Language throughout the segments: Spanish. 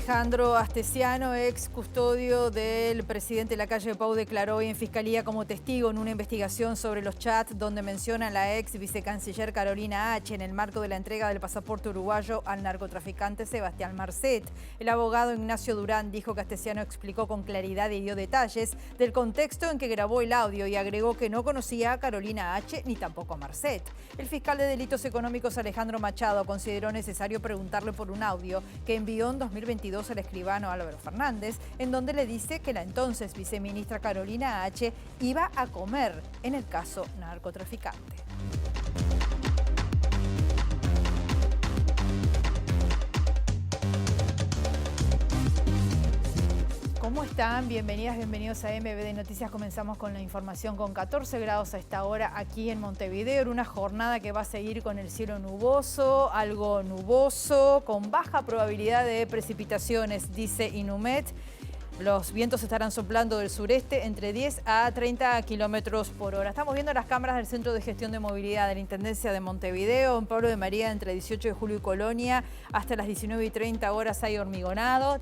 Alejandro Astesiano, ex custodio del presidente Lacalle Pou, declaró hoy en Fiscalía como testigo en una investigación sobre los chats donde menciona a la ex vicecanciller Carolina H. en el marco de la entrega del pasaporte uruguayo al narcotraficante Sebastián Marcet. El abogado Ignacio Durán dijo que Astesiano explicó con claridad y dio detalles del contexto en que grabó el audio y agregó que no conocía a Carolina H. ni tampoco a Marcet. El fiscal de Delitos Económicos Alejandro Machado consideró necesario preguntarle por un audio que envió en 2022 al escribano Álvaro Fernández, en donde le dice que la entonces viceministra Carolina H. iba a comer en el caso narcotraficante. ¿Cómo están? Bienvenidas, bienvenidos a MBD Noticias. Comenzamos con la información con 14 grados a esta hora aquí en Montevideo, en una jornada que va a seguir con el cielo nuboso, algo nuboso, con baja probabilidad de precipitaciones, dice Inumet. Los vientos estarán soplando del sureste entre 10 a 30 kilómetros por hora. Estamos viendo las cámaras del Centro de Gestión de Movilidad de la Intendencia de Montevideo. En Pablo de María, entre 18 de julio y Colonia, hasta las 19:30 horas hay hormigonado.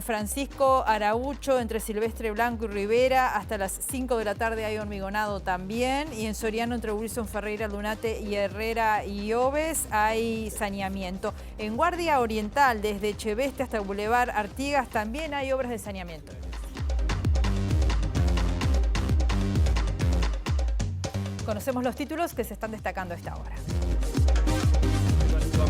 Francisco Araucho, entre Silvestre Blanco y Rivera, hasta las 5 de la tarde hay hormigonado también. Y en Soriano, entre Wilson Ferreira, Lunate y Herrera y Oves, hay saneamiento. En Guardia Oriental, desde Echeveste hasta Boulevard Artigas, también hay obras de saneamiento. Conocemos los títulos que se están destacando a esta hora.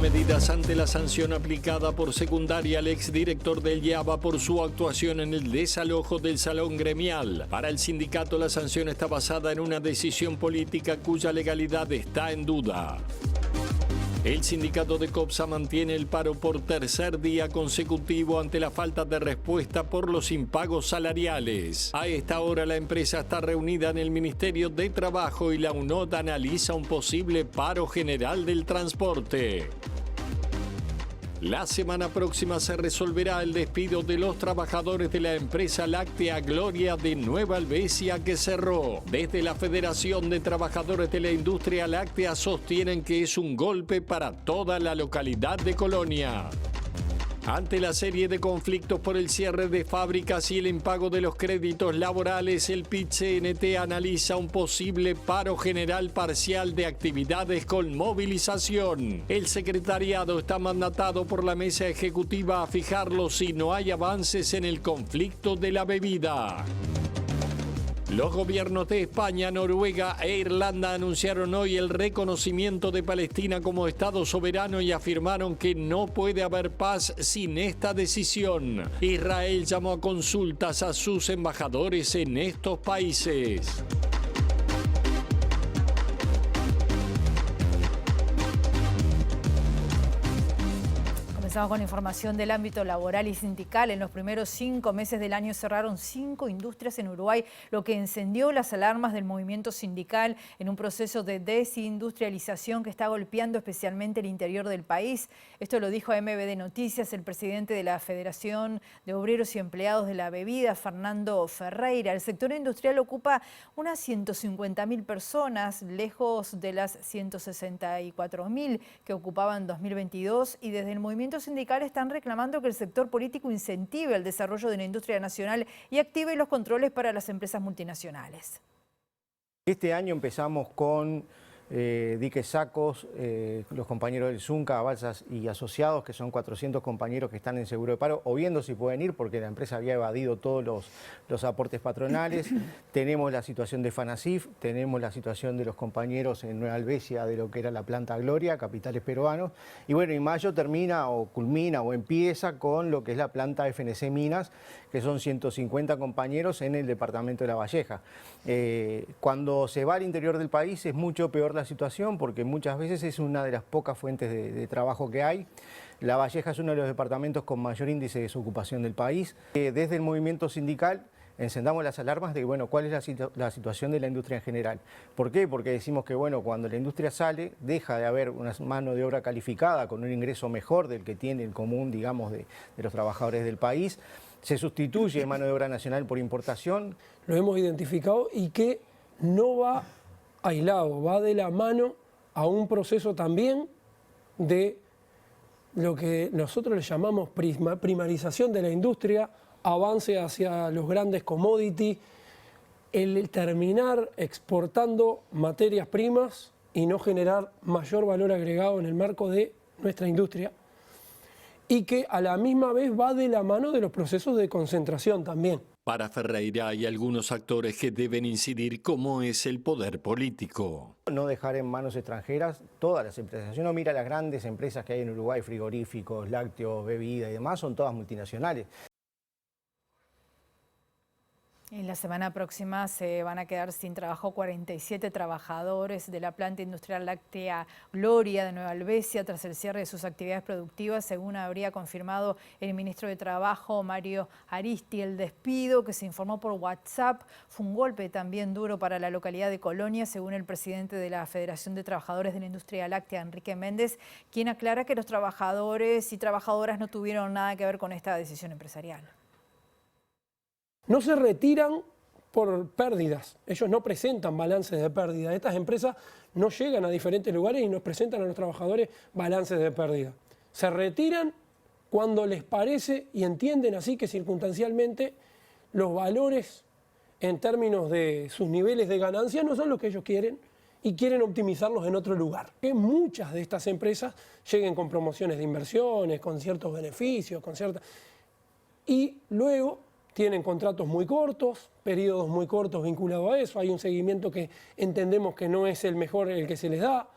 Medidas ante la sanción aplicada por secundaria al exdirector del IABA por su actuación en el desalojo del salón gremial. Para el sindicato, la sanción está basada en una decisión política cuya legalidad está en duda. El sindicato de COPSA mantiene el paro por tercer día consecutivo ante la falta de respuesta por los impagos salariales. A esta hora la empresa está reunida en el Ministerio de Trabajo y la UNOT analiza un posible paro general del transporte. La semana próxima se resolverá el despido de los trabajadores de la empresa láctea Gloria de Nueva Helvecia que cerró. Desde la Federación de Trabajadores de la Industria Láctea sostienen que es un golpe para toda la localidad de Colonia. Ante la serie de conflictos por el cierre de fábricas y el impago de los créditos laborales, el PIT-CNT analiza un posible paro general parcial de actividades con movilización. El secretariado está mandatado por la mesa ejecutiva a fijarlo si no hay avances en el conflicto de la bebida. Los gobiernos de España, Noruega e Irlanda anunciaron hoy el reconocimiento de Palestina como Estado soberano y afirmaron que no puede haber paz sin esta decisión. Israel llamó a consultas a sus embajadores en estos países. Comenzamos con información del ámbito laboral y sindical. En los primeros 5 meses del año cerraron 5 industrias en Uruguay, lo que encendió las alarmas del movimiento sindical en un proceso de desindustrialización que está golpeando especialmente el interior del país. Esto lo dijo a MBD Noticias el presidente de la Federación de Obreros y Empleados de la Bebida, Fernando Ferreira. El sector industrial ocupa unas 150.000 personas, lejos de las 164.000 que ocupaban en 2022, y desde el movimiento sindical están reclamando que el sector político incentive el desarrollo de la industria nacional y active los controles para las empresas multinacionales. Este año empezamos con Dique Sacos, los compañeros del Zunca, Balsas y Asociados, que son 400 compañeros que están en seguro de paro, o viendo si pueden ir porque la empresa había evadido todos los aportes patronales. Tenemos la situación de Fanasif, tenemos la situación de los compañeros en Nueva Helvecia de lo que era la planta Gloria, capitales peruanos. Y bueno, en mayo termina o culmina o empieza con lo que es la planta FNC Minas, que son 150 compañeros en el departamento de La Valleja. Cuando se va al interior del país es mucho peor la situación porque muchas veces es una de las pocas fuentes de trabajo que hay. La Valleja es uno de los departamentos con mayor índice de desocupación del país. Desde el movimiento sindical encendamos las alarmas de, bueno, cuál es la situación de la industria en general. ¿Por qué? Porque decimos que, bueno, cuando la industria sale, deja de haber una mano de obra calificada con un ingreso mejor del que tiene el común, digamos, de los trabajadores del país. Se sustituye mano de obra nacional por importación. Lo hemos identificado y que no va aislado, va de la mano a un proceso también de lo que nosotros le llamamos primarización de la industria, avance hacia los grandes commodities, el terminar exportando materias primas y no generar mayor valor agregado en el marco de nuestra industria, y que a la misma vez va de la mano de los procesos de concentración también. Para Ferreira hay algunos actores que deben incidir, como es el poder político. No dejar en manos extranjeras todas las empresas. Si uno mira las grandes empresas que hay en Uruguay, frigoríficos, lácteos, bebida y demás, son todas multinacionales. En la semana próxima se van a quedar sin trabajo 47 trabajadores de la planta industrial láctea Gloria de Nueva Albesia tras el cierre de sus actividades productivas, según habría confirmado el ministro de Trabajo, Mario Aristi. El despido, que se informó por WhatsApp, fue un golpe también duro para la localidad de Colonia, según el presidente de la Federación de Trabajadores de la Industria Láctea, Enrique Méndez, quien aclara que los trabajadores y trabajadoras no tuvieron nada que ver con esta decisión empresarial. No se retiran por pérdidas, ellos no presentan balances de pérdida. Estas empresas no llegan a diferentes lugares y nos presentan a los trabajadores balances de pérdida. Se retiran cuando les parece y entienden así que circunstancialmente los valores en términos de sus niveles de ganancia no son los que ellos quieren y quieren optimizarlos en otro lugar. Que muchas de estas empresas lleguen con promociones de inversiones, con ciertos beneficios, y luego tienen contratos muy cortos, periodos muy cortos vinculados a eso, hay un seguimiento que entendemos que no es el mejor el que se les da,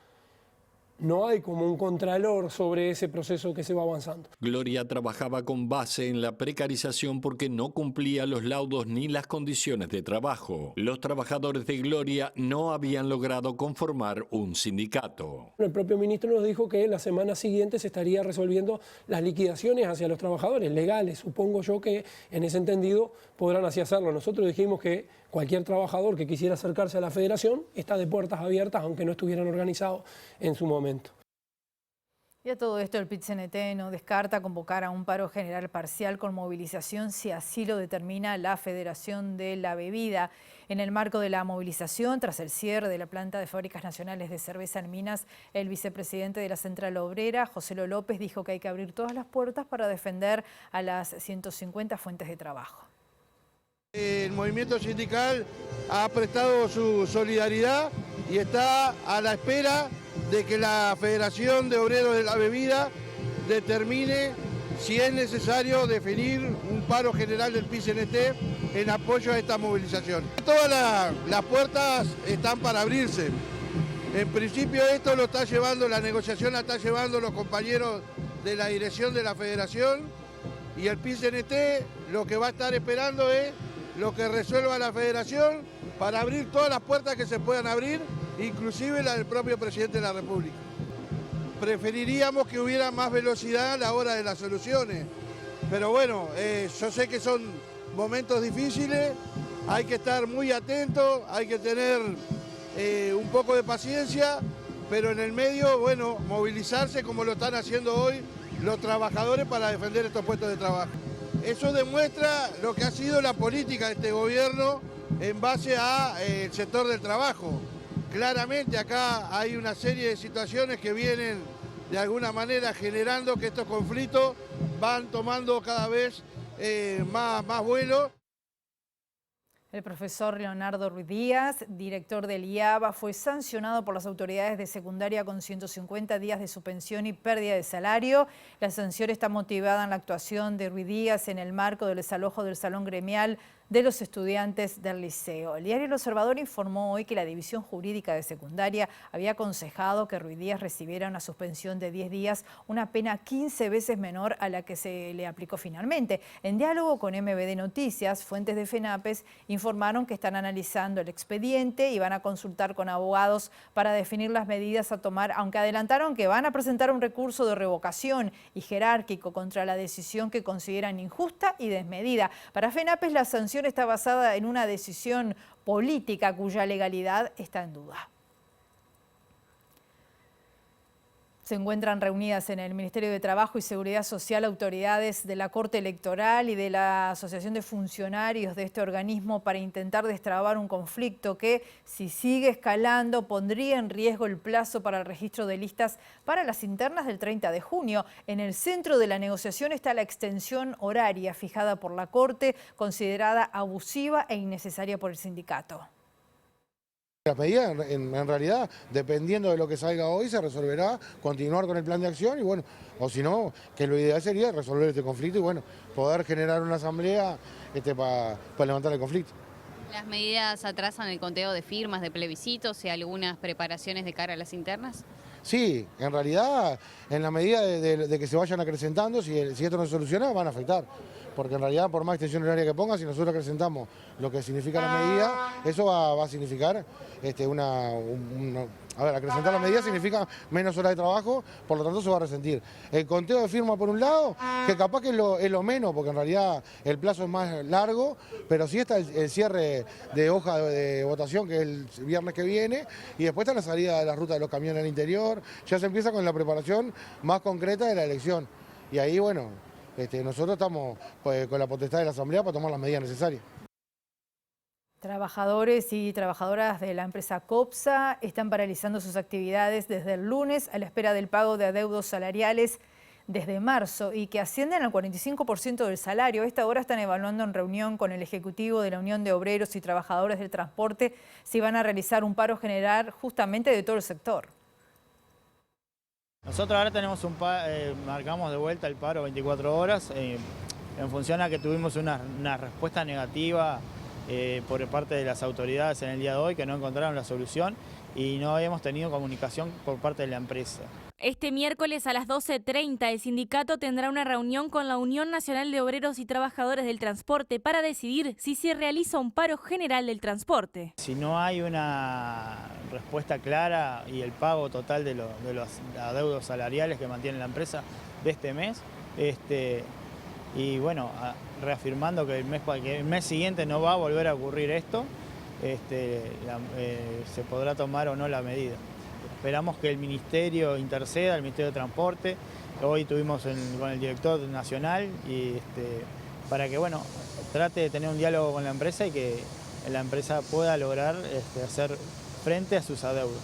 no hay como un contralor sobre ese proceso que se va avanzando. Gloria trabajaba con base en la precarización porque no cumplía los laudos ni las condiciones de trabajo. Los trabajadores de Gloria no habían logrado conformar un sindicato. El propio ministro nos dijo que la semana siguiente se estaría resolviendo las liquidaciones hacia los trabajadores legales. Supongo yo que en ese entendido podrán así hacerlo. Nosotros dijimos que cualquier trabajador que quisiera acercarse a la federación está de puertas abiertas, aunque no estuvieran organizados en su momento. Y a todo esto el PIT-CNT no descarta convocar a un paro general parcial con movilización si así lo determina la Federación de la Bebida. En el marco de la movilización, tras el cierre de la planta de Fábricas Nacionales de Cerveza en Minas, el vicepresidente de la Central Obrera, José Lo López, dijo que hay que abrir todas las puertas para defender a las 150 fuentes de trabajo. El movimiento sindical ha prestado su solidaridad y está a la espera de que la Federación de Obreros de la Bebida determine si es necesario definir un paro general del PIT-CNT en apoyo a esta movilización. Todas las puertas están para abrirse. En principio esto lo está llevando, la negociación la está llevando los compañeros de la dirección de la Federación, y el PIT-CNT lo que va a estar esperando es lo que resuelva la Federación para abrir todas las puertas que se puedan abrir, inclusive la del propio presidente de la República. Preferiríamos que hubiera más velocidad a la hora de las soluciones, pero bueno, yo sé que son momentos difíciles, hay que estar muy atentos, hay que tener un poco de paciencia, pero en el medio, bueno, movilizarse como lo están haciendo hoy los trabajadores para defender estos puestos de trabajo. Eso demuestra lo que ha sido la política de este gobierno en base al sector del trabajo. Claramente acá hay una serie de situaciones que vienen de alguna manera generando que estos conflictos van tomando cada vez más vuelo. El profesor Leonardo Ruiz Díaz, director del IABA, fue sancionado por las autoridades de secundaria con 150 días de suspensión y pérdida de salario. La sanción está motivada en la actuación de Ruiz Díaz en el marco del desalojo del salón gremial de los estudiantes del liceo. El diario El Observador informó hoy que la División Jurídica de Secundaria había aconsejado que Ruiz Díaz recibiera una suspensión de 10 días, una pena 15 veces menor a la que se le aplicó finalmente. En diálogo con MBD Noticias, fuentes de FENAPES informaron que están analizando el expediente y van a consultar con abogados para definir las medidas a tomar, aunque adelantaron que van a presentar un recurso de revocación y jerárquico contra la decisión que consideran injusta y desmedida. Para FENAPES, la sanción está basada en una decisión política cuya legalidad está en duda. Se encuentran reunidas en el Ministerio de Trabajo y Seguridad Social autoridades de la Corte Electoral y de la Asociación de Funcionarios de este organismo para intentar destrabar un conflicto que, si sigue escalando, pondría en riesgo el plazo para el registro de listas para las internas del 30 de junio. En el centro de la negociación está la extensión horaria fijada por la Corte, considerada abusiva e innecesaria por el sindicato. Las medidas, en realidad, dependiendo de lo que salga hoy, se resolverá continuar con el plan de acción y bueno, o si no, que lo ideal sería resolver este conflicto y bueno, poder generar una asamblea para levantar el conflicto. ¿Las medidas atrasan el conteo de firmas, de plebiscitos y algunas preparaciones de cara a las internas? Sí, en realidad, en la medida de que se vayan acrecentando, si esto no se soluciona, van a afectar. Porque en realidad, por más extensión horaria que ponga, si nosotros acrecentamos lo que significa la medida, eso va a significar acrecentar la medida significa menos horas de trabajo, por lo tanto se va a resentir. El conteo de firmas por un lado, que capaz que es lo menos, porque en realidad el plazo es más largo, pero sí está el cierre de hoja de votación, que es el viernes que viene, y después está la salida de la ruta de los camiones al interior, ya se empieza con la preparación más concreta de la elección. Y ahí, bueno, nosotros estamos con la potestad de la Asamblea para tomar las medidas necesarias. Trabajadores y trabajadoras de la empresa COPSA están paralizando sus actividades desde el lunes a la espera del pago de adeudos salariales desde marzo y que ascienden al 45% del salario. A esta hora están evaluando en reunión con el Ejecutivo de la Unión de Obreros y Trabajadores del Transporte si van a realizar un paro general justamente de todo el sector. Nosotros ahora tenemos marcamos de vuelta el paro 24 horas en función a que tuvimos una respuesta negativa por parte de las autoridades en el día de hoy, que no encontraron la solución y no habíamos tenido comunicación por parte de la empresa. Este miércoles a las 12:30 el sindicato tendrá una reunión con la Unión Nacional de Obreros y Trabajadores del Transporte para decidir si se realiza un paro general del transporte. Si no hay una respuesta clara y el pago total de los adeudos salariales que mantiene la empresa de este mes, y bueno, reafirmando que el mes siguiente no va a volver a ocurrir esto, se podrá tomar o no la medida. Esperamos que el Ministerio interceda, el Ministerio de Transporte. Hoy estuvimos con el director nacional y para que bueno, trate de tener un diálogo con la empresa y que la empresa pueda lograr hacer frente a sus adeudos.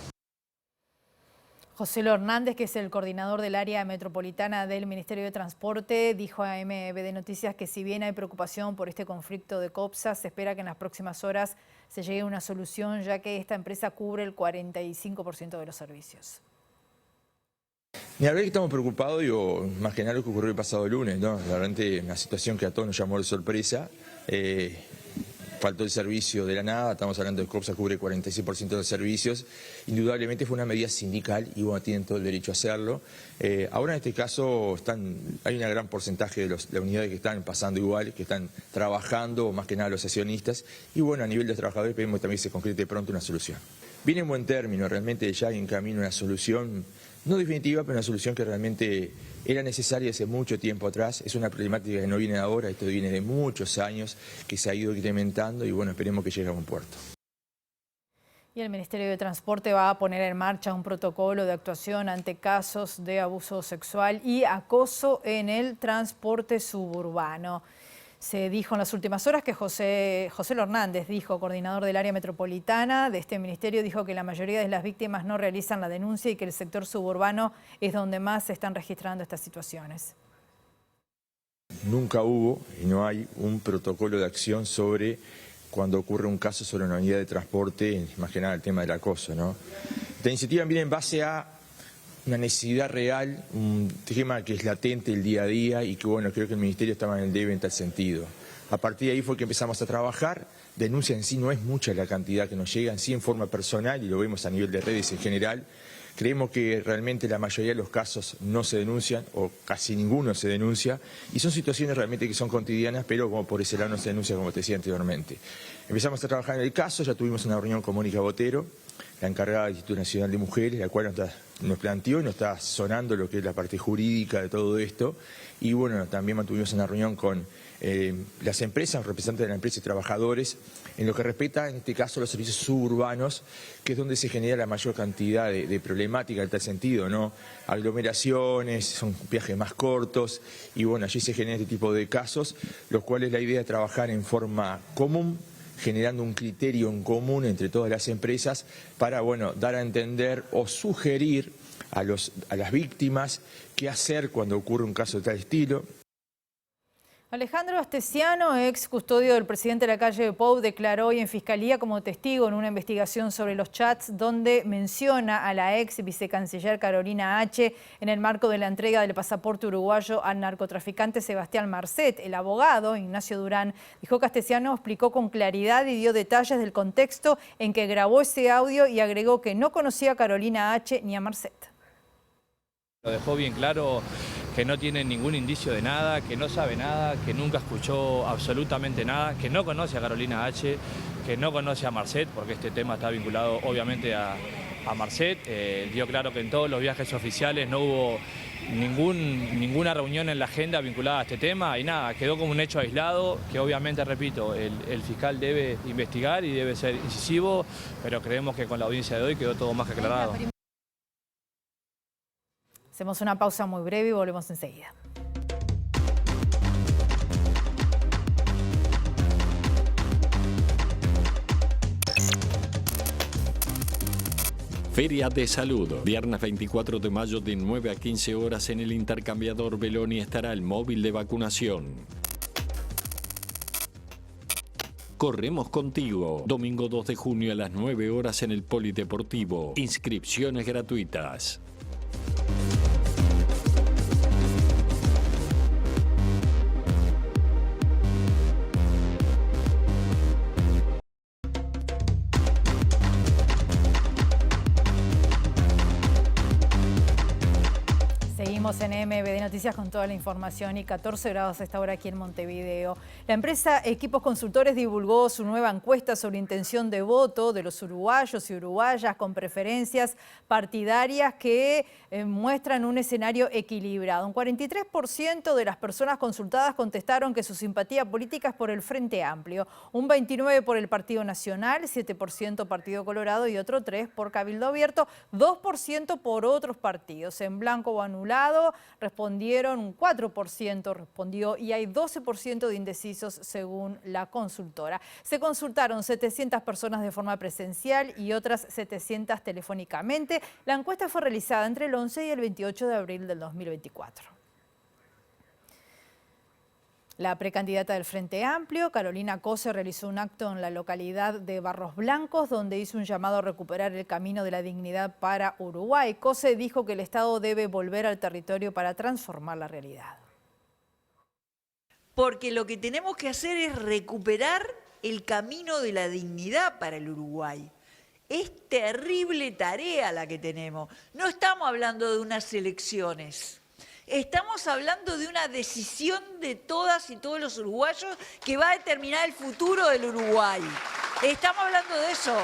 José Hernández, que es el coordinador del área metropolitana del Ministerio de Transporte, dijo a MBD Noticias que si bien hay preocupación por este conflicto de COPSA, se espera que en las próximas horas se llegue a una solución, ya que esta empresa cubre el 45% de los servicios. La verdad que estamos preocupados, más que nada lo que ocurrió el pasado lunes, ¿no? La verdad es una situación que a todos nos llamó de sorpresa. Faltó el servicio de la nada, estamos hablando de COPSA cubre 46% de los servicios. Indudablemente fue una medida sindical y bueno, tienen todo el derecho a hacerlo. Ahora en este caso hay un gran porcentaje de las unidades que están pasando igual, que están trabajando, más que nada los sesionistas. Y bueno, a nivel de los trabajadores pedimos que también se concrete pronto una solución. Viene en buen término, realmente ya hay en camino una solución, no definitiva, pero una solución que realmente era necesaria hace mucho tiempo atrás. Es una problemática que no viene de ahora, esto viene de muchos años, que se ha ido incrementando y bueno, esperemos que llegue a buen puerto. Y el Ministerio de Transporte va a poner en marcha un protocolo de actuación ante casos de abuso sexual y acoso en el transporte suburbano. Se dijo en las últimas horas que José Hernández, coordinador del área metropolitana de este ministerio, dijo que la mayoría de las víctimas no realizan la denuncia y que el sector suburbano es donde más se están registrando estas situaciones. Nunca hubo y no hay un protocolo de acción sobre cuando ocurre un caso sobre una unidad de transporte, más que nada el tema del acoso, ¿no? Esta iniciativa viene en base a una necesidad real, un tema que es latente el día a día y que bueno, creo que el Ministerio estaba en el debe en tal sentido. A partir de ahí fue que empezamos a trabajar. Denuncia en sí no es mucha la cantidad que nos llegan, sí en forma personal y lo vemos a nivel de redes en general. Creemos que realmente la mayoría de los casos no se denuncian o casi ninguno se denuncia y son situaciones realmente que son cotidianas, pero como por ese lado no se denuncia como te decía anteriormente. Empezamos a trabajar en el caso, ya tuvimos una reunión con Mónica Botero, la encargada del Instituto Nacional de Mujeres, la cual nos planteó y nos está sonando lo que es la parte jurídica de todo esto. Y bueno, también mantuvimos una reunión con las empresas, representantes de la empresa y trabajadores, en lo que respecta, en este caso, a los servicios suburbanos, que es donde se genera la mayor cantidad de problemática en tal sentido, ¿no? Aglomeraciones, son viajes más cortos, y bueno, allí se generan este tipo de casos, los cuales la idea es trabajar en forma común, generando un criterio en común entre todas las empresas para, bueno, dar a entender o sugerir a las víctimas qué hacer cuando ocurre un caso de tal estilo. Alejandro Astesiano, ex custodio del presidente de la calle de Pou, declaró hoy en Fiscalía como testigo en una investigación sobre los chats donde menciona a la ex vicecanciller Carolina H. en el marco de la entrega del pasaporte uruguayo al narcotraficante Sebastián Marcet. El abogado, Ignacio Durán, dijo que Astesiano explicó con claridad y dio detalles del contexto en que grabó ese audio y agregó que no conocía a Carolina H. ni a Marcet. Lo dejó bien claro que no tiene ningún indicio de nada, que no sabe nada, que nunca escuchó absolutamente nada, que no conoce a Carolina H., que no conoce a Marcet, porque este tema está vinculado obviamente a Marcet. Dio claro que en todos los viajes oficiales no hubo ninguna reunión en la agenda vinculada a este tema y nada, quedó como un hecho aislado que obviamente, repito, el fiscal debe investigar y debe ser incisivo, pero creemos que con la audiencia de hoy quedó todo más que aclarado. Hacemos una pausa muy breve y volvemos enseguida. Feria de Salud. Viernes 24 de mayo de 9 a 15 horas en el intercambiador Beloni estará el móvil de vacunación. Corremos contigo. Domingo 2 de junio a las 9 horas en el Polideportivo. Inscripciones gratuitas. Seguimos en MBD Noticias con toda la información y 14 grados a esta hora aquí en Montevideo. La empresa Equipos Consultores divulgó su nueva encuesta sobre intención de voto de los uruguayos y uruguayas con preferencias partidarias que muestran un escenario equilibrado. Un 43% de las personas consultadas contestaron que su simpatía política es por el Frente Amplio, un 29% por el Partido Nacional, 7% Partido Colorado y otro 3% por Cabildo Abierto, 2% por otros partidos. En blanco o anulado respondieron, un 4% respondió y hay 12% de indecisos según la consultora. Se consultaron 700 personas de forma presencial y otras 700 telefónicamente. La encuesta fue realizada entre el 11 y el 28 de abril del 2024. La precandidata del Frente Amplio, Carolina Cose, realizó un acto en la localidad de Barros Blancos, donde hizo un llamado a recuperar el camino de la dignidad para Uruguay. Cose dijo que el Estado debe volver al territorio para transformar la realidad. Porque lo que tenemos que hacer es recuperar el camino de la dignidad para el Uruguay. Es terrible tarea la que tenemos. No estamos hablando de unas elecciones. Estamos hablando de una decisión de todas y todos los uruguayos que va a determinar el futuro del Uruguay. Estamos hablando de eso.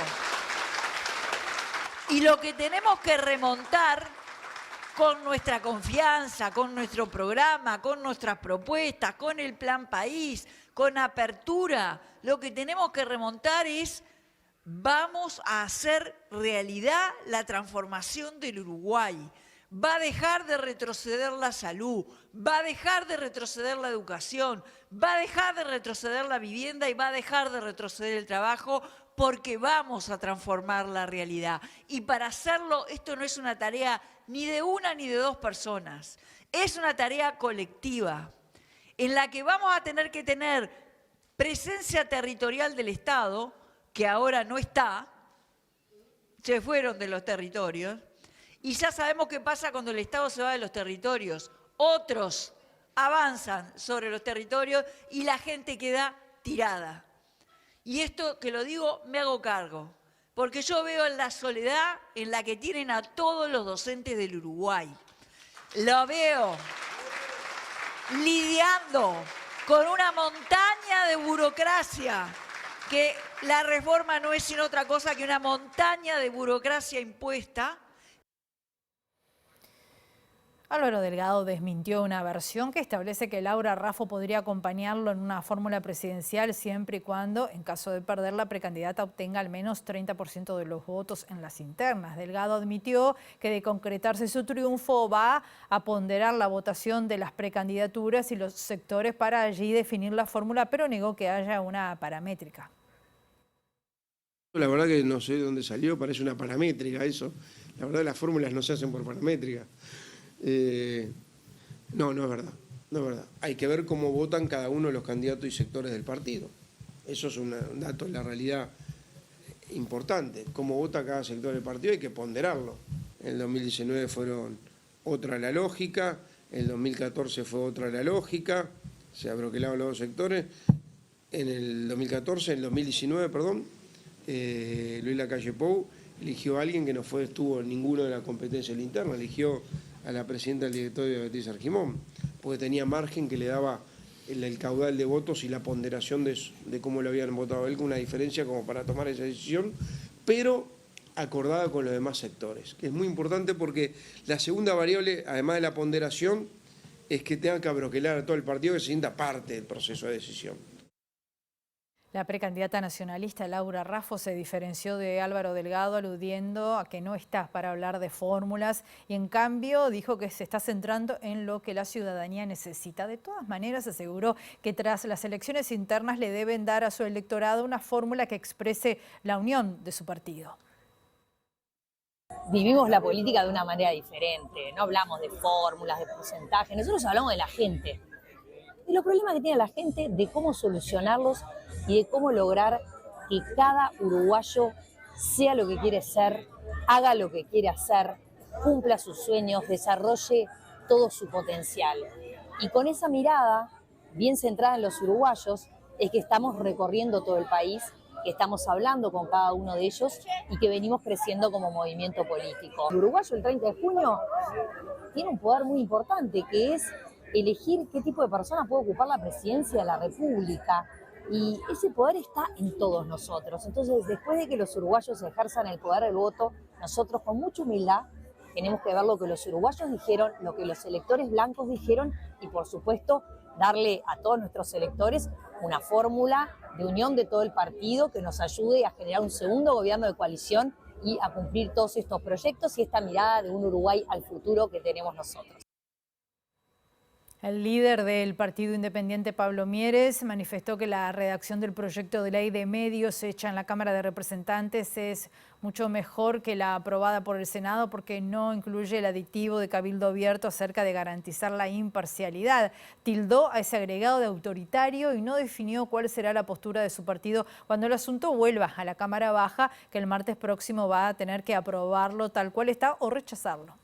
Y lo que tenemos que remontar con nuestra confianza, con nuestro programa, con nuestras propuestas, con el Plan País, con apertura, lo que tenemos que remontar es: vamos a hacer realidad la transformación del Uruguay. Va a dejar de retroceder la salud, va a dejar de retroceder la educación, va a dejar de retroceder la vivienda y va a dejar de retroceder el trabajo, porque vamos a transformar la realidad. Y para hacerlo, esto no es una tarea ni de una ni de dos personas, es una tarea colectiva, en la que vamos a tener que tener presencia territorial del Estado, que ahora no está, se fueron de los territorios. Y ya sabemos qué pasa cuando el Estado se va de los territorios. Otros avanzan sobre los territorios y la gente queda tirada. Y esto que lo digo, me hago cargo. Porque yo veo la soledad en la que tienen a todos los docentes del Uruguay. Lo veo lidiando con una montaña de burocracia que La reforma no es sino otra cosa que una montaña de burocracia impuesta. Álvaro Delgado desmintió una versión que establece que Laura Raffo podría acompañarlo en una fórmula presidencial siempre y cuando, en caso de perder, la precandidata obtenga al menos 30% de los votos en las internas. Delgado admitió que de concretarse su triunfo va a ponderar la votación de las precandidaturas y los sectores para allí definir la fórmula, pero negó que haya una paramétrica. La verdad que no sé de dónde salió, parece una paramétrica eso. La verdad las fórmulas no se hacen por paramétrica. No es verdad, no es verdad. Hay que ver cómo votan cada uno de los candidatos y sectores del partido. Eso es un dato de la realidad importante. Cómo vota cada sector del partido hay que ponderarlo. En el 2019 fueron otra la lógica, en el 2014 fue otra la lógica, se abroquelaban los dos sectores. En el 2019, Luis Lacalle Pou eligió a alguien que no estuvo en ninguno de la competencia interna, eligió a la presidenta del directorio, Beatriz Argimón, porque tenía margen que le daba el caudal de votos y la ponderación de cómo lo habían votado él, con una diferencia como para tomar esa decisión, pero acordada con los demás sectores, que es muy importante porque la segunda variable, además de la ponderación, es que tenga que abroquelar a todo el partido que se sienta parte del proceso de decisión. La precandidata nacionalista Laura Raffo se diferenció de Álvaro Delgado aludiendo a que no está para hablar de fórmulas y en cambio dijo que se está centrando en lo que la ciudadanía necesita. De todas maneras aseguró que tras las elecciones internas le deben dar a su electorado una fórmula que exprese la unión de su partido. Vivimos la política de una manera diferente, no hablamos de fórmulas, de porcentajes, nosotros hablamos de la gente. De los problemas que tiene la gente, de cómo solucionarlos y de cómo lograr que cada uruguayo sea lo que quiere ser, haga lo que quiere hacer, cumpla sus sueños, desarrolle todo su potencial. Y con esa mirada, bien centrada en los uruguayos, es que estamos recorriendo todo el país, que estamos hablando con cada uno de ellos y que venimos creciendo como movimiento político. El uruguayo el 30 de junio tiene un poder muy importante, que es elegir qué tipo de persona puede ocupar la presidencia de la República. Y ese poder está en todos nosotros. Entonces, después de que los uruguayos ejerzan el poder del voto, nosotros con mucha humildad tenemos que ver lo que los uruguayos dijeron, lo que los electores blancos dijeron y, por supuesto, darle a todos nuestros electores una fórmula de unión de todo el partido que nos ayude a generar un segundo gobierno de coalición y a cumplir todos estos proyectos y esta mirada de un Uruguay al futuro que tenemos nosotros. El líder del Partido Independiente, Pablo Mieres, manifestó que la redacción del proyecto de ley de medios hecha en la Cámara de Representantes es mucho mejor que la aprobada por el Senado porque no incluye el aditivo de cabildo abierto acerca de garantizar la imparcialidad. Tildó a ese agregado de autoritario y no definió cuál será la postura de su partido cuando el asunto vuelva a la Cámara Baja, que el martes próximo va a tener que aprobarlo tal cual está o rechazarlo.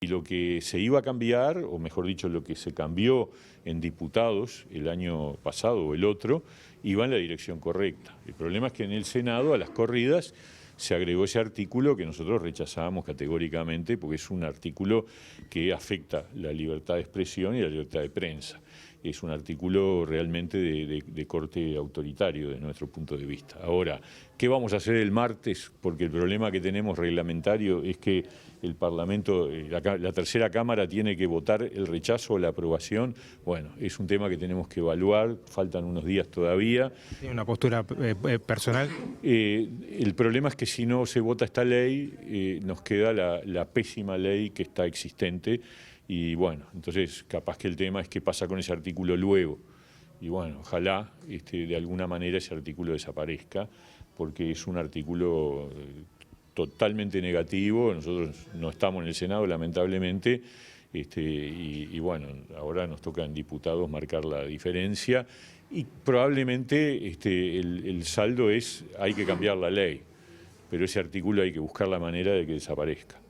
Y lo que se iba a cambiar, o mejor dicho, lo que se cambió en diputados el año pasado o el otro, iba en la dirección correcta. El problema es que en el Senado, a las corridas, se agregó ese artículo que nosotros rechazábamos categóricamente porque es un artículo que afecta la libertad de expresión y la libertad de prensa. Es un artículo realmente de corte autoritario desde nuestro punto de vista. Ahora, ¿qué vamos a hacer el martes? Porque el problema que tenemos reglamentario es que el Parlamento, la tercera Cámara tiene que votar el rechazo o la aprobación. Bueno, es un tema que tenemos que evaluar, faltan unos días todavía. ¿Tiene una postura personal? El problema es que si no se vota esta ley, nos queda la pésima ley que está existente. Y bueno, entonces capaz que el tema es qué pasa con ese artículo luego. Y bueno, ojalá de alguna manera ese artículo desaparezca, porque es un artículo totalmente negativo. Nosotros no estamos en el Senado, lamentablemente, y bueno, ahora nos toca en diputados marcar la diferencia y probablemente el saldo es hay que cambiar la ley, pero ese artículo hay que buscar la manera de que desaparezca.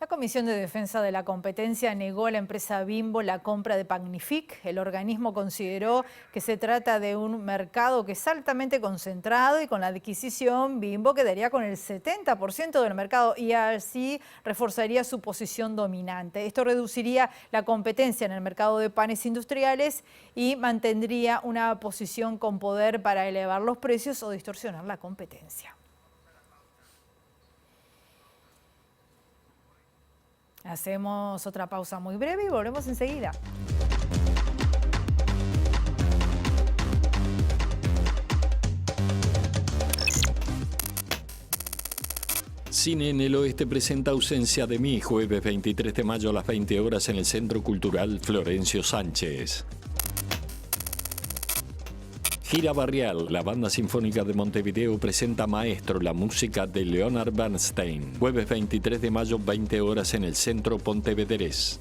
La Comisión de Defensa de la Competencia negó a la empresa Bimbo la compra de Pagnific. El organismo consideró que se trata de un mercado que es altamente concentrado y con la adquisición Bimbo quedaría con el 70% del mercado y así reforzaría su posición dominante. Esto reduciría la competencia en el mercado de panes industriales y mantendría una posición con poder para elevar los precios o distorsionar la competencia. Hacemos otra pausa muy breve y volvemos enseguida. Cine en el Oeste presenta Ausencia de mí, jueves 23 de mayo a las 20 horas en el Centro Cultural Florencio Sánchez. Gira Barrial, la Banda Sinfónica de Montevideo presenta Maestro, la música de Leonard Bernstein. Jueves 23 de mayo, 20 horas en el Centro Pontevedrés.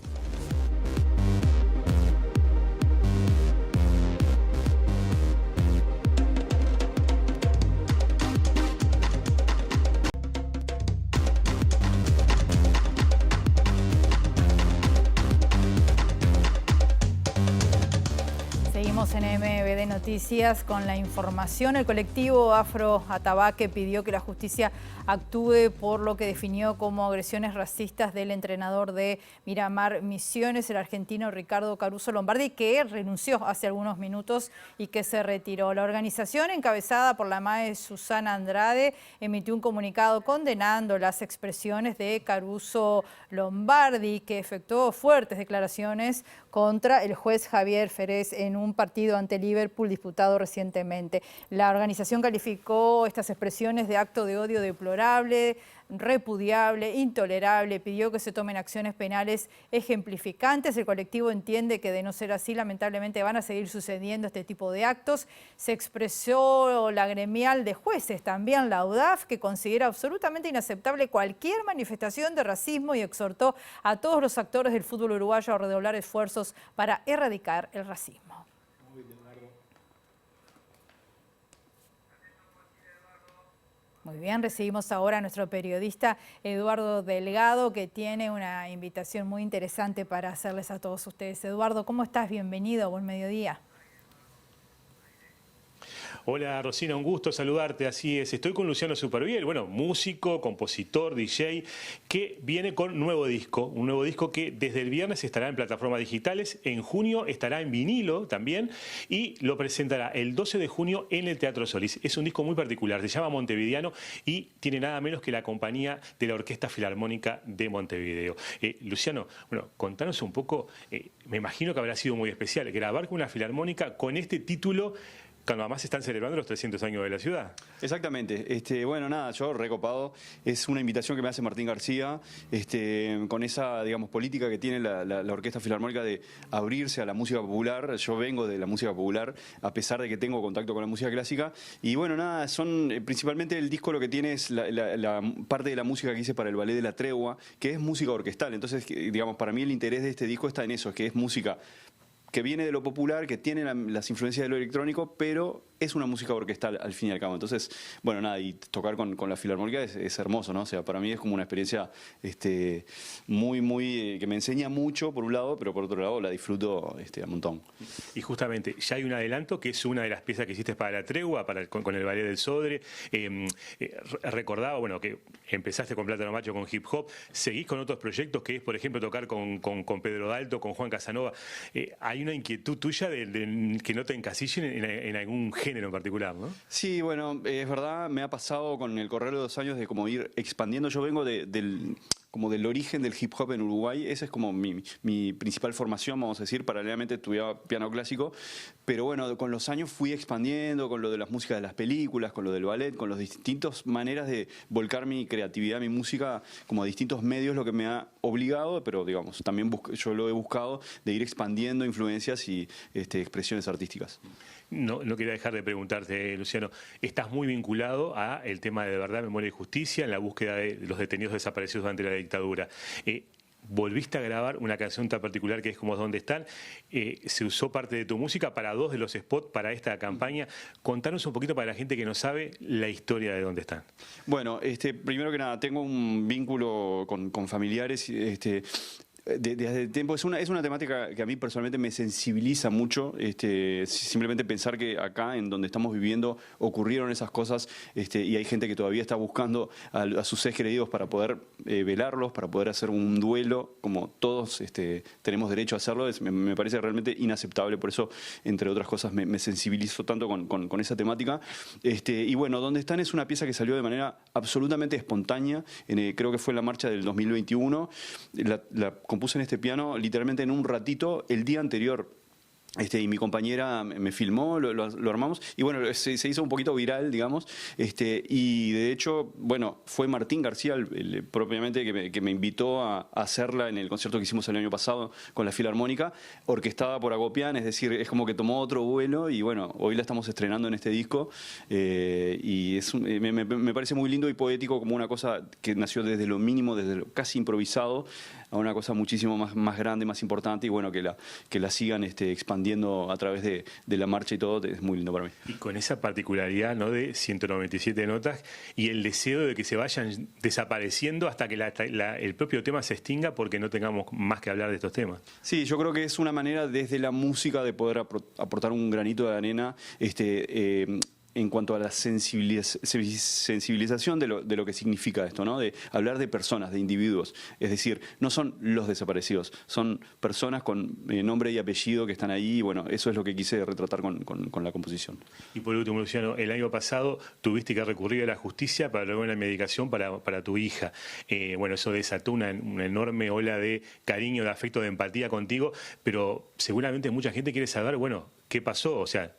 Seguimos en MBD Noticias con la información. El colectivo Afro Atabaque pidió que la justicia actúe por lo que definió como agresiones racistas del entrenador de Miramar Misiones, el argentino Ricardo Caruso Lombardi, que renunció hace algunos minutos y que se retiró. La organización, encabezada por la MAE Susana Andrade, emitió un comunicado condenando las expresiones de Caruso Lombardi, que efectuó fuertes declaraciones contra el juez Javier Ferez en un partido ante Liverpool disputado recientemente. La organización calificó estas expresiones de acto de odio deplorable, repudiable, intolerable. Pidió que se tomen acciones penales ejemplificantes. El colectivo entiende que de no ser así, lamentablemente van a seguir sucediendo este tipo de actos. Se expresó la gremial de jueces, también la UDAF, que considera absolutamente inaceptable cualquier manifestación de racismo y exhortó a todos los actores del fútbol uruguayo a redoblar esfuerzos para erradicar el racismo. Muy bien, recibimos ahora a nuestro periodista Eduardo Delgado, que tiene una invitación muy interesante para hacerles a todos ustedes. Eduardo, ¿cómo estás? Bienvenido, buen mediodía. Hola Rosina, un gusto saludarte, así es. Estoy con Luciano Superviel, bueno, músico, compositor, DJ, que viene con un nuevo disco que desde el viernes estará en plataformas digitales, en junio estará en vinilo también y lo presentará el 12 de junio en el Teatro Solís. Es un disco muy particular, se llama Montevideano y tiene nada menos que la compañía de la Orquesta Filarmónica de Montevideo. Luciano, bueno, contanos un poco, me imagino que habrá sido muy especial grabar con una filarmónica con este título, cuando además están celebrando los 300 años de la ciudad. Exactamente. Bueno, nada, yo recopado. Es una invitación que me hace Martín García, con esa, digamos, política que tiene la Orquesta Filarmónica de abrirse a la música popular. Yo vengo de la música popular, a pesar de que tengo contacto con la música clásica. Y bueno, nada, principalmente el disco lo que tiene es la parte de la música que hice para el Ballet de la Tregua, que es música orquestal. Entonces, digamos, para mí el interés de este disco está en eso, es que es música que viene de lo popular, que tiene las influencias de lo electrónico, pero es una música orquestal al fin y al cabo. Entonces, bueno, nada, y tocar con la Filarmónica es hermoso, ¿no? O sea, para mí es como una experiencia muy, que me enseña mucho por un lado, pero por otro lado la disfruto a montón. Y justamente, ya hay un adelanto que es una de las piezas que hiciste para la Tregua, con el Ballet del Sodre. Recordaba, bueno, que empezaste con Plátano Macho, con hip hop, seguís con otros proyectos que es, por ejemplo, tocar con Pedro Dalto, con Juan Casanova. Hay una inquietud tuya de que no te encasillen en algún género en particular, ¿no? Sí, bueno, es verdad, me ha pasado con el correr de los años de como ir expandiendo. Yo vengo como del origen del hip hop en Uruguay. Esa es como mi principal formación, vamos a decir. Paralelamente estudiaba piano clásico, pero bueno, con los años fui expandiendo con lo de las músicas de las películas, con lo del ballet, con las distintas maneras de volcar mi creatividad, mi música, como a distintos medios, lo que me ha obligado, pero digamos, también yo lo he buscado, de ir expandiendo influencias y expresiones artísticas. No quería dejar de preguntarte, Luciano, estás muy vinculado a el tema de verdad, memoria y justicia en la búsqueda de los detenidos desaparecidos durante la dictadura. volviste a grabar una canción tan particular que es como ¿Dónde están? Se usó parte de tu música para 2 de los spots para esta campaña. Contanos un poquito para la gente que no sabe la historia de ¿Dónde están? Bueno, primero que nada, tengo un vínculo con familiares, desde tiempo. Es una temática que a mí personalmente me sensibiliza mucho, simplemente pensar que acá en donde estamos viviendo ocurrieron esas cosas, y hay gente que todavía está buscando a sus seres queridos para poder velarlos, para poder hacer un duelo, como todos tenemos derecho a hacerlo. Me parece realmente inaceptable, por eso, entre otras cosas, me sensibilizo tanto con esa temática. Y bueno, ¿Dónde están? Es una pieza que salió de manera absolutamente espontánea, creo que fue en la marcha del 2021, la compuse en este piano literalmente en un ratito el día anterior. Y mi compañera me filmó, lo armamos, y bueno, se hizo un poquito viral, digamos, y de hecho, bueno, fue Martín García propiamente que me invitó a hacerla en el concierto que hicimos el año pasado con la Filarmónica, orquestada por Agopián, es decir, es como que tomó otro vuelo, y bueno, hoy la estamos estrenando en este disco, y me parece muy lindo y poético, como una cosa que nació desde lo mínimo, desde lo casi improvisado, a una cosa muchísimo más grande, más importante, y bueno, que la sigan expandiendo a través de la marcha y todo, es muy lindo para mí. Y con esa particularidad, ¿no?, de 197 notas y el deseo de que se vayan desapareciendo hasta que el propio tema se extinga porque no tengamos más que hablar de estos temas. Sí, yo creo que es una manera desde la música de poder aportar un granito de arena, en cuanto a la sensibilización de lo que significa esto, ¿no? De hablar de personas, de individuos. Es decir, no son los desaparecidos, son personas con nombre y apellido que están ahí, y bueno, eso es lo que quise retratar con la composición. Y por último, Luciano, el año pasado tuviste que recurrir a la justicia para lograr una medicación para tu hija. Bueno, eso desató una enorme ola de cariño, de afecto, de empatía contigo, pero seguramente mucha gente quiere saber, bueno, ¿qué pasó? O sea,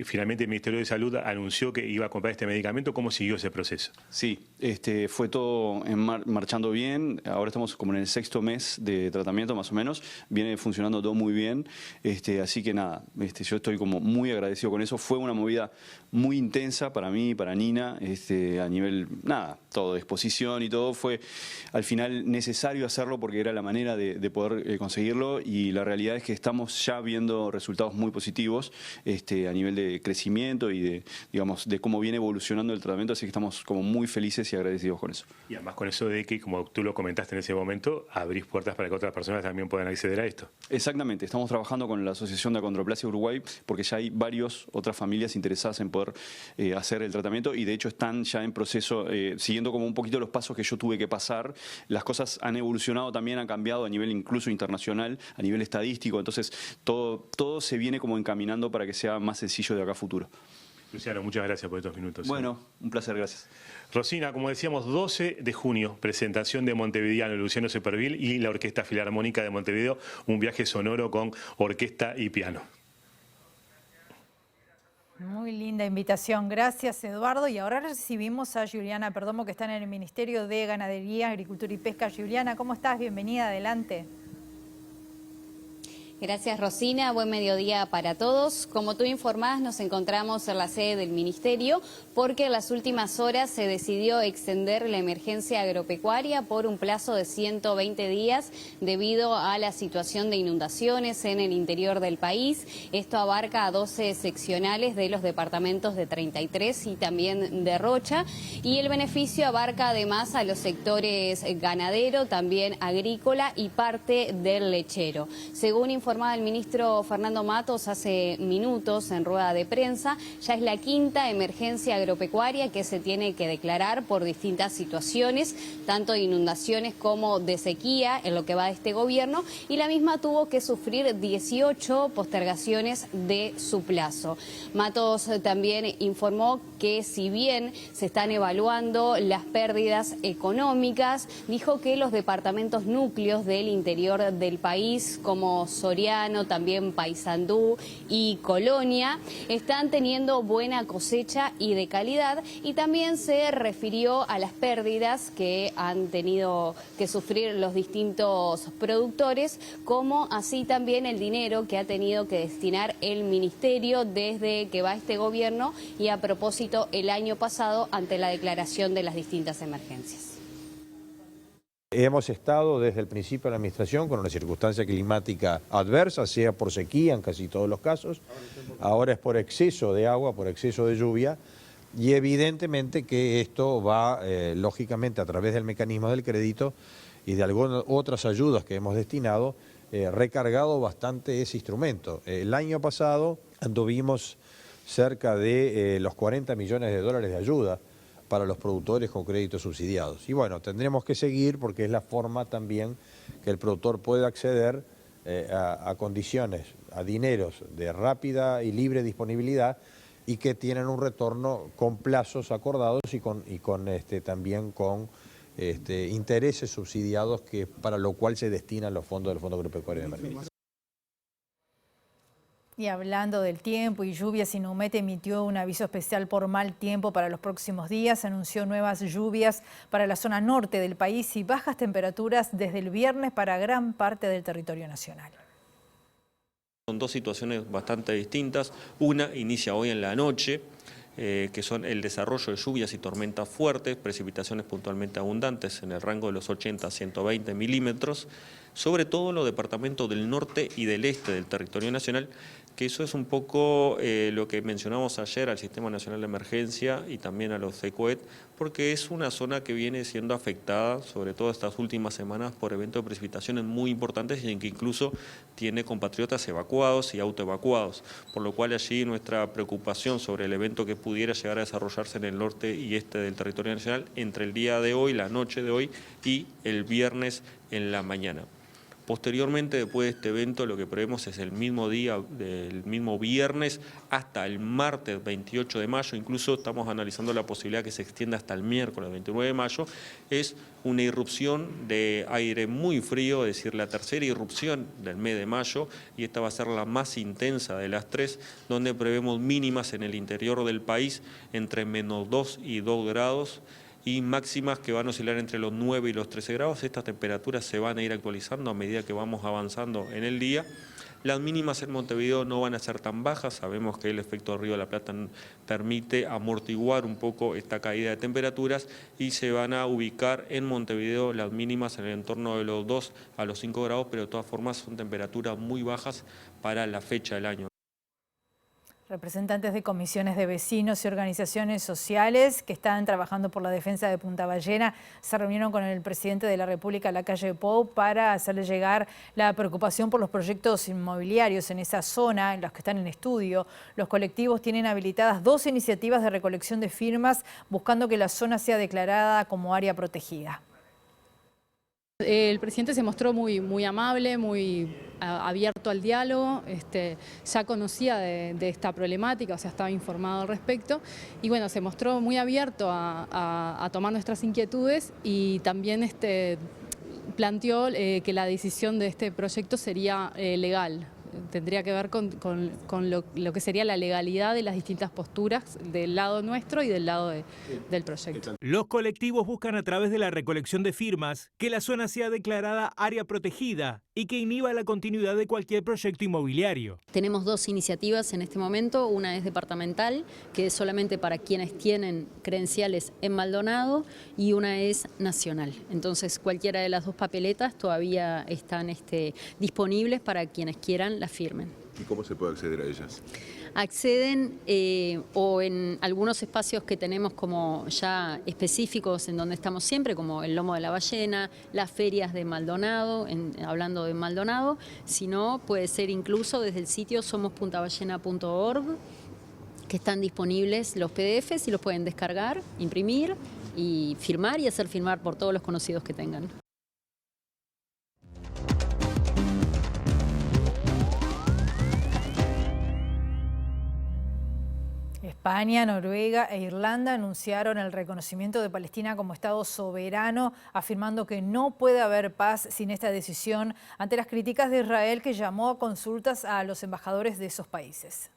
finalmente el Ministerio de Salud anunció que iba a comprar este medicamento. ¿Cómo siguió ese proceso? Sí, fue todo marchando bien. Ahora estamos como en el 6º mes de tratamiento, más o menos. Viene funcionando todo muy bien. Así que nada, yo estoy como muy agradecido con eso. Fue una movida muy intensa para mí, para Nina, a nivel, nada, todo, de exposición y todo. Fue al final necesario hacerlo porque era la manera de poder conseguirlo, y la realidad es que estamos ya viendo resultados muy positivos a nivel de crecimiento y de cómo viene evolucionando el tratamiento, así que estamos como muy felices y agradecidos con eso. Y además con eso de que, como tú lo comentaste en ese momento, abrís puertas para que otras personas también puedan acceder a esto. Exactamente, estamos trabajando con la Asociación de Acondroplasia Uruguay porque ya hay otras familias interesadas en poder hacer el tratamiento, y de hecho están ya en proceso, siguiendo como un poquito los pasos que yo tuve que pasar. Las cosas han evolucionado también, han cambiado a nivel incluso internacional, a nivel estadístico, entonces todo se viene como encaminando para que sea más sencillo de acá a futuro. Luciano, muchas gracias por estos minutos. Bueno, un placer, gracias. Rosina, como decíamos, 12 de junio, presentación de Montevideano, Luciano Supervielle y la Orquesta Filarmónica de Montevideo, un viaje sonoro con orquesta y piano. Muy linda invitación, gracias Eduardo. Y ahora recibimos a Juliana Perdomo, que está en el Ministerio de Ganadería, Agricultura y Pesca. Juliana, ¿cómo estás? Bienvenida, adelante. Gracias, Rosina. Buen mediodía para todos. Como tú informás, nos encontramos en la sede del Ministerio porque en las últimas horas se decidió extender la emergencia agropecuaria por un plazo de 120 días debido a la situación de inundaciones en el interior del país. Esto abarca a 12 seccionales de los departamentos de 33 y también de Rocha. Y el beneficio abarca además a los sectores ganadero, también agrícola y parte del lechero. Según informaba el ministro Fernando Matos hace minutos en rueda de prensa, ya es la 5ª emergencia agropecuaria que se tiene que declarar por distintas situaciones, tanto de inundaciones como de sequía en lo que va de este gobierno, y la misma tuvo que sufrir 18 postergaciones de su plazo. Matos también informó que si bien se están evaluando las pérdidas económicas, dijo que los departamentos núcleos del interior del país, como Soriano, también Paysandú y Colonia, están teniendo buena cosecha y de calidad, y también se refirió a las pérdidas que han tenido que sufrir los distintos productores, como así también el dinero que ha tenido que destinar el Ministerio desde que va este gobierno y a propósito el año pasado ante la declaración de las distintas emergencias. Hemos estado desde el principio de la administración con una circunstancia climática adversa, sea por sequía en casi todos los casos, ahora es por exceso de agua, por exceso de lluvia, y evidentemente que esto va, lógicamente, a través del mecanismo del crédito y de algunas otras ayudas que hemos destinado, recargado bastante ese instrumento. El año pasado anduvimos cerca de los 40 millones de dólares de ayuda para los productores con créditos subsidiados. Y bueno, tendremos que seguir porque es la forma también que el productor puede acceder a condiciones, a dineros de rápida y libre disponibilidad y que tienen un retorno con plazos acordados y también con intereses subsidiados, que para lo cual se destinan los fondos del Fondo Agropecuario de Emergencia. Y hablando del tiempo y lluvias, Inumet emitió un aviso especial por mal tiempo para los próximos días. Anunció nuevas lluvias para la zona norte del país y bajas temperaturas desde el viernes para gran parte del territorio nacional. Son dos situaciones bastante distintas. Una inicia hoy en la noche, que son el desarrollo de lluvias y tormentas fuertes, precipitaciones puntualmente abundantes en el rango de los 80 a 120 milímetros, sobre todo en los departamentos del norte y del este del territorio nacional, que eso es un poco lo que mencionamos ayer al Sistema Nacional de Emergencia y también a los CECOET, porque es una zona que viene siendo afectada, sobre todo estas últimas semanas, por eventos de precipitaciones muy importantes y en que incluso tiene compatriotas evacuados y autoevacuados, por lo cual allí nuestra preocupación sobre el evento que pudiera llegar a desarrollarse en el norte y este del territorio nacional entre el día de hoy, la noche de hoy y el viernes en la mañana. Posteriormente, después de este evento, lo que prevemos es el mismo día, del mismo viernes hasta el martes 28 de mayo, incluso estamos analizando la posibilidad que se extienda hasta el miércoles 29 de mayo, es una irrupción de aire muy frío, es decir, la tercera irrupción del mes de mayo, y esta va a ser la más intensa de las tres, donde prevemos mínimas en el interior del país entre -2 y 2 grados, y máximas que van a oscilar entre los 9 y los 13 grados. Estas temperaturas se van a ir actualizando a medida que vamos avanzando en el día. Las mínimas en Montevideo no van a ser tan bajas, sabemos que el efecto Río de la Plata permite amortiguar un poco esta caída de temperaturas y se van a ubicar en Montevideo las mínimas en el entorno de los 2 a los 5 grados, pero de todas formas son temperaturas muy bajas para la fecha del año. Representantes de comisiones de vecinos y organizaciones sociales que están trabajando por la defensa de Punta Ballena se reunieron con el presidente de la República, Lacalle Pou, para hacerle llegar la preocupación por los proyectos inmobiliarios en esa zona, en los que están en estudio. Los colectivos tienen habilitadas 2 iniciativas de recolección de firmas buscando que la zona sea declarada como área protegida. El presidente se mostró muy amable, muy abierto al diálogo, ya conocía de esta problemática, o sea, estaba informado al respecto, y bueno, se mostró muy abierto a tomar nuestras inquietudes y también planteó que la decisión de este proyecto sería legal. Tendría que ver con lo que sería la legalidad de las distintas posturas del lado nuestro y del lado del proyecto. Los colectivos buscan a través de la recolección de firmas que la zona sea declarada área protegida y que inhiba la continuidad de cualquier proyecto inmobiliario. Tenemos 2 iniciativas en este momento, una es departamental, que es solamente para quienes tienen credenciales en Maldonado, y una es nacional. Entonces cualquiera de las 2 papeletas todavía están disponibles para quienes quieran las firmen. ¿Y cómo se puede acceder a ellas? Acceden o en algunos espacios que tenemos como ya específicos en donde estamos siempre, como el Lomo de la Ballena, las ferias de Maldonado, hablando de Maldonado, si no puede ser incluso desde el sitio somospuntaballena.org, que están disponibles los PDFs y los pueden descargar, imprimir y firmar y hacer firmar por todos los conocidos que tengan. España, Noruega e Irlanda anunciaron el reconocimiento de Palestina como Estado soberano, afirmando que no puede haber paz sin esta decisión ante las críticas de Israel, que llamó a consultas a los embajadores de esos países.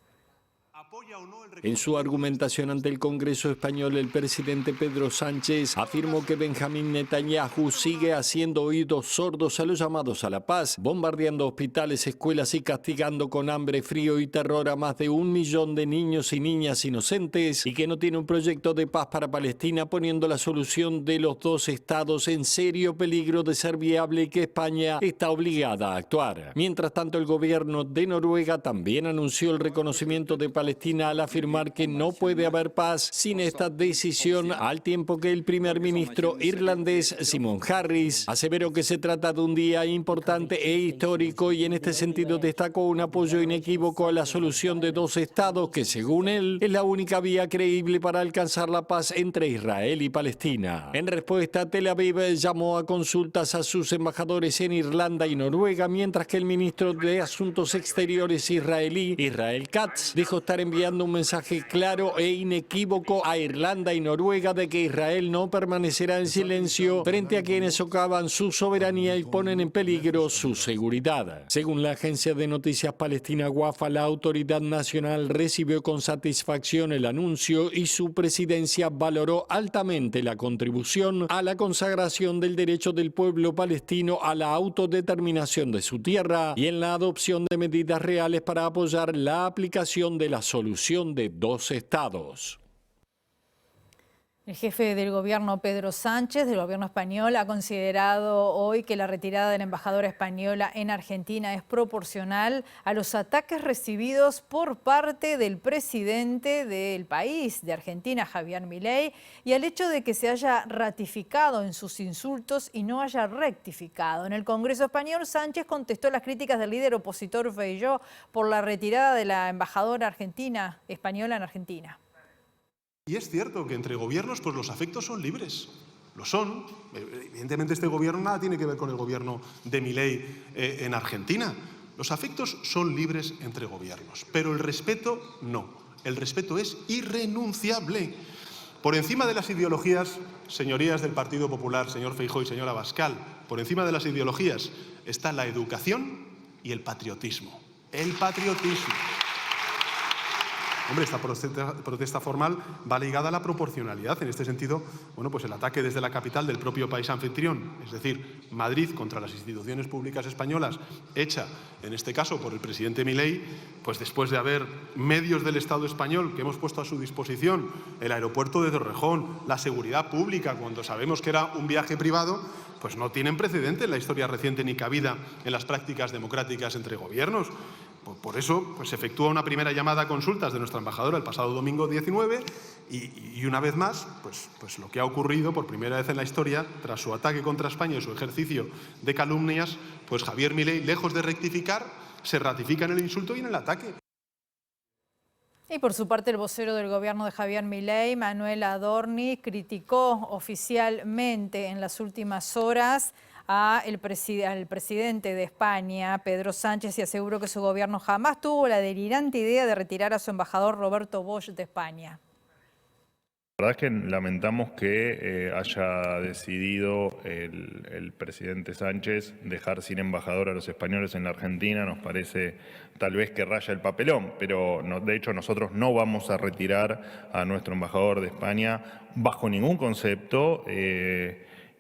En su argumentación ante el Congreso español, el presidente Pedro Sánchez afirmó que Benjamín Netanyahu sigue haciendo oídos sordos a los llamados a la paz, bombardeando hospitales, escuelas y castigando con hambre, frío y terror a más de 1 millón de niños y niñas inocentes, y que no tiene un proyecto de paz para Palestina, poniendo la solución de los 2 estados en serio peligro de ser viable y que España está obligada a actuar. Mientras tanto, el gobierno de Noruega también anunció el reconocimiento de Palestina al afirmar que no puede haber paz sin esta decisión, al tiempo que el primer ministro irlandés Simon Harris aseveró que se trata de un día importante e histórico, y en este sentido destacó un apoyo inequívoco a la solución de 2 estados que, según él, es la única vía creíble para alcanzar la paz entre Israel y Palestina. En respuesta, Tel Aviv llamó a consultas a sus embajadores en Irlanda y Noruega, mientras que el ministro de Asuntos Exteriores israelí, Israel Katz, dijo estar enviando un mensaje claro e inequívoco a Irlanda y Noruega de que Israel no permanecerá en silencio frente a quienes socavan su soberanía y ponen en peligro su seguridad. Según la agencia de noticias palestina Wafa, la autoridad nacional recibió con satisfacción el anuncio y su presidencia valoró altamente la contribución a la consagración del derecho del pueblo palestino a la autodeterminación de su tierra y en la adopción de medidas reales para apoyar la aplicación de la solución de 2 estados. El jefe del gobierno, Pedro Sánchez, del gobierno español, ha considerado hoy que la retirada de la embajadora española en Argentina es proporcional a los ataques recibidos por parte del presidente del país, de Argentina, Javier Milei, y al hecho de que se haya ratificado en sus insultos y no haya rectificado. En el Congreso español, Sánchez contestó las críticas del líder opositor Feijóo por la retirada de la embajadora española en Argentina. Y es cierto que entre gobiernos pues los afectos son libres, lo son. Evidentemente este gobierno nada tiene que ver con el gobierno de Milei en Argentina. Los afectos son libres entre gobiernos, pero el respeto no. El respeto es irrenunciable. Por encima de las ideologías, señorías del Partido Popular, señor Feijóo y señora Abascal, por encima de las ideologías está la educación y el patriotismo. El patriotismo. Hombre, esta protesta formal va ligada a la proporcionalidad. En este sentido, bueno, pues el ataque desde la capital del propio país anfitrión, es decir, Madrid, contra las instituciones públicas españolas, hecha, en este caso, por el presidente Milei, pues después de haber medios del Estado español que hemos puesto a su disposición, el aeropuerto de Torrejón, la seguridad pública, cuando sabemos que era un viaje privado, pues no tienen precedente en la historia reciente ni cabida en las prácticas democráticas entre gobiernos. Por eso pues, se efectúa una primera llamada a consultas de nuestra embajadora el pasado domingo 19 y una vez más, pues lo que ha ocurrido por primera vez en la historia, tras su ataque contra España y su ejercicio de calumnias, pues Javier Milei, lejos de rectificar, se ratifica en el insulto y en el ataque. Y por su parte, el vocero del gobierno de Javier Milei, Manuel Adorni, criticó oficialmente en las últimas horas al presidente de España, Pedro Sánchez, y aseguró que su gobierno jamás tuvo la delirante idea de retirar a su embajador Roberto Bosch de España. La verdad es que lamentamos que haya decidido el presidente Sánchez dejar sin embajador a los españoles en la Argentina. Nos parece tal vez que raya el papelón, pero de hecho nosotros no vamos a retirar a nuestro embajador de España bajo ningún concepto.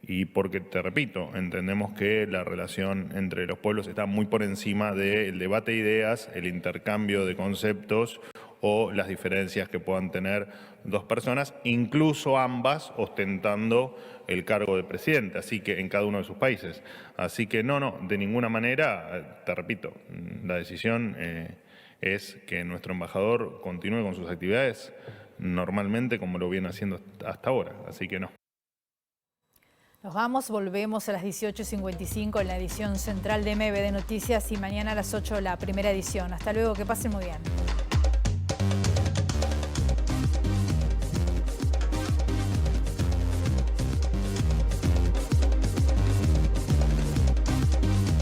Y porque, te repito, entendemos que la relación entre los pueblos está muy por encima del debate de ideas, el intercambio de conceptos o las diferencias que puedan tener 2 personas, incluso ambas ostentando el cargo de presidente, así que en cada uno de sus países. Así que no, de ninguna manera, te repito, la decisión es que nuestro embajador continúe con sus actividades normalmente como lo viene haciendo hasta ahora, así que no. Nos vamos, volvemos a las 18:55 en la edición central de MBD Noticias y mañana a las 8 la primera edición. Hasta luego, que pasen muy bien.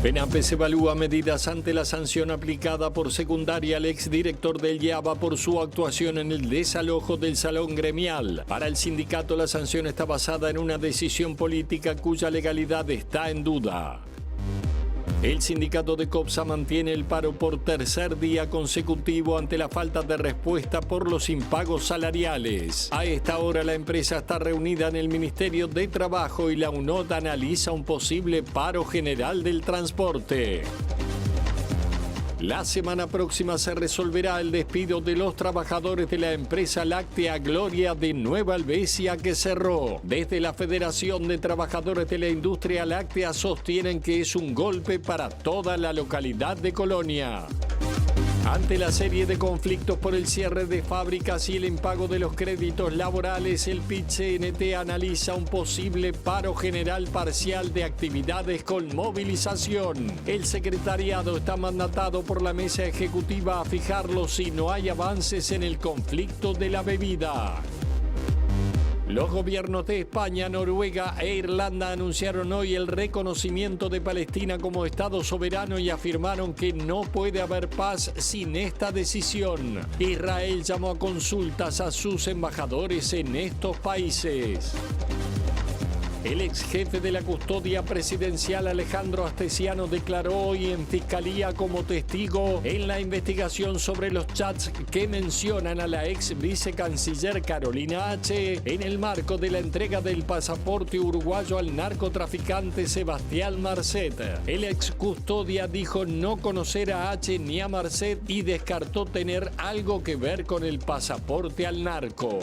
FENAPES evalúa medidas ante la sanción aplicada por secundaria al exdirector del IABA por su actuación en el desalojo del salón gremial. Para el sindicato, la sanción está basada en una decisión política cuya legalidad está en duda. El sindicato de COPSA mantiene el paro por tercer día consecutivo ante la falta de respuesta por los impagos salariales. A esta hora la empresa está reunida en el Ministerio de Trabajo y la UNOT analiza un posible paro general del transporte. La semana próxima se resolverá el despido de los trabajadores de la empresa láctea Gloria de Nueva Helvecia que cerró. Desde la Federación de Trabajadores de la Industria Láctea sostienen que es un golpe para toda la localidad de Colonia. Ante la serie de conflictos por el cierre de fábricas y el impago de los créditos laborales, el PIT-CNT analiza un posible paro general parcial de actividades con movilización. El secretariado está mandatado por la mesa ejecutiva a fijarlo si no hay avances en el conflicto de la bebida. Los gobiernos de España, Noruega e Irlanda anunciaron hoy el reconocimiento de Palestina como Estado soberano y afirmaron que no puede haber paz sin esta decisión. Israel llamó a consultas a sus embajadores en estos países. El ex jefe de la custodia presidencial Alejandro Astesiano declaró hoy en Fiscalía como testigo en la investigación sobre los chats que mencionan a la ex vicecanciller Carolina H. en el marco de la entrega del pasaporte uruguayo al narcotraficante Sebastián Marcet. El ex custodia dijo no conocer a H ni a Marcet y descartó tener algo que ver con el pasaporte al narco.